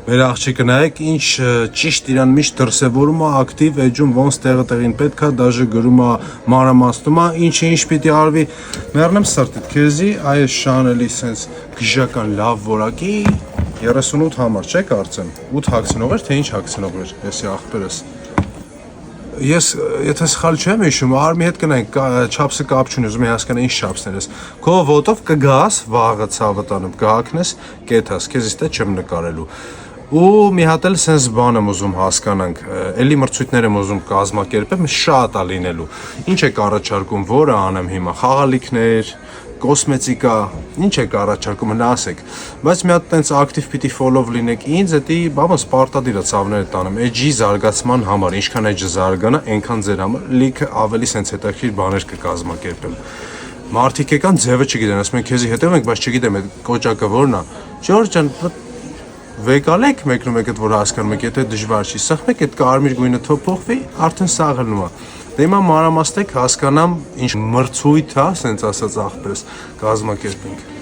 Մեր աղջիկը նայեք ինչ ճիշտ իրան միշտ դրսևորում է ակտիվ էջում ոնց տեղին պետքա դաժե գրում է մանրամասնում է ինչ պիտի արվի մեռնեմ սրտիդ քեզի այս շանելի sense գժական լավ որակի 38 համար չէ կարծեմ 8 հագցնող էր թե ինչ հագցնող էր էսի աղբերս Ես եթե սխալ չեմ հիշում արմի հետ կնայենք չափսը կապ չունի ուզում եմ հասկանալ ինչ չափսներ ես քո ոտով կգաս վաղը ցավը տանում կհակնես կեթաս քեզ իստե չեմ նկարելու ու մի հատ էլ sense բան եմ ուզում հասկանանք էլի մրցույթներ եմ ուզում կազմակերպեմ շատ է լինելու ինչ եք առաջարկում որը անեմ հիմա խաղալիքներ կոսմետիկա ինչ եք առաջարկում հնա ասեք բայց մի հատ տենց ակտիվ պիտի follow լինեք ինձ էդի բամը սպարտադիր է ցավները տանեմ էջի զարգացման համար ինչքան էջը զարգանա այնքան ձեր համար լիքը ավելի sense հետաքրքիր բաներ կկազմակերպեմ մարդիկ եկան ձևը չգիտեն ասում են քեզի հետևում ենք բայց չգիտեմ այդ կոճակը որն է Ջորջ ջան Վեկալեք մեկնում եք այդ որ հասկանում եք եթե դժվար չի սխմեք այդ կարմիր գույնը թոփոխվի արդեն սաղելնում է դե հիմա մանրամասնեք հասկանամ ինչ մրցույթ է սենց ասած աղբերս կազմակերպենք